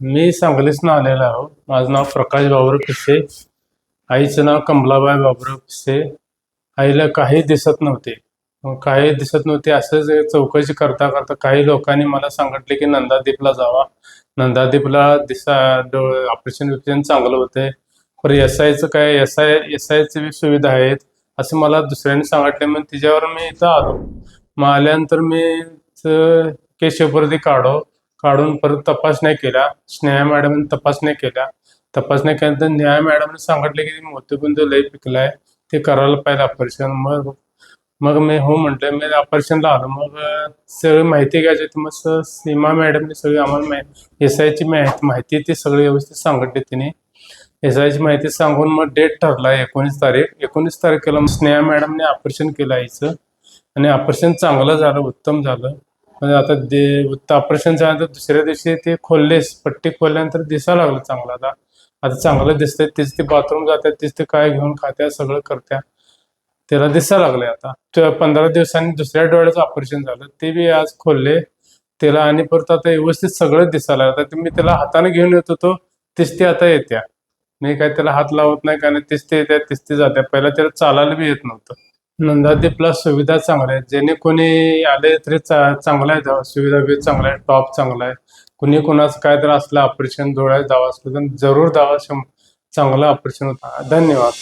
मी सांगलीतून आलेलो आहो. माझं नाव प्रकाश बाबुराव पिसे. आईचं नाव कमलाबाई बाबुराव पिसे. आईला काही दिसत नव्हते. काही दिसत नव्हते असंच चौकशी करता करता काही लोकांनी मला सांगितले की नंदादीपला जावा. नंदादीपला ऑपरेशन बिपरेशन चांगलं होतंय. पण एस काय एस आयची सुविधा आहेत असं मला दुसऱ्यांनी सांगितले. मग तिच्यावर मी इथं आलो. मग आल्यानंतर मी केशवप्रती काढून परत तपासण्या केल्या. स्नेहा मॅडमने तपासण्या केल्या. तपासण्या केल्यानंतर न्याय मॅडमने सांगितले की मोतीबिंदू लय पिकलाय, ते करायला पाहिजे ऑपरेशन. मग मग मी हो म्हटलं. मी ऑपरेशनला आलो. मग सगळी माहिती घ्यायची होती. मग सीमा मॅडमने सगळी आम्हाला एस आयची माहिती ती सगळी व्यवस्थित सांगितली तिने. एस आयची माहिती सांगून मग डेट ठरला 19 तारखेला स्नेहा मॅडमने ऑपरेशन केलं आईचं. आणि ऑपरेशन चांगलं झालं, उत्तम झालं. म्हणजे आता ऑपरेशन झाल्यानंतर दुसऱ्या दिवशी ते पट्टी खोलल्यानंतर दिसायला लागलं चांगलं. आता चांगलं दिसतंय. तीच ते बाथरूम जातात, तीच ते काय घेऊन खात्या, सगळं करत्या. त्याला दिसायला लागले. आता 15 दिवसांनी दुसऱ्या डोळ्याचं ऑपरेशन झालं, ते बी आज खोलले त्याला. आणि परत आता व्यवस्थित सगळं दिसायला लागलं. आता मी त्याला हाताने घेऊन येत होतो, तीच ते आता येत्या. मी काय त्याला हात लावत नाही, कारण तीच ते येत्या, तीच ते जात्या. पहिला त्याला चालायला बी येत नव्हतं. नंदादीपला सुविधा चांगल्या आहेत. जेणे कोणी आले तरी चांगला आहे. सुविधा बी चांगल्या आहे, टॉप चांगला आहे. कुणी कोणाचं काय तर असलं ऑपरेशन, डोळ्यात दावा असलं तर जरूर दावा. चांगलं ऑपरेशन होतं. धन्यवाद.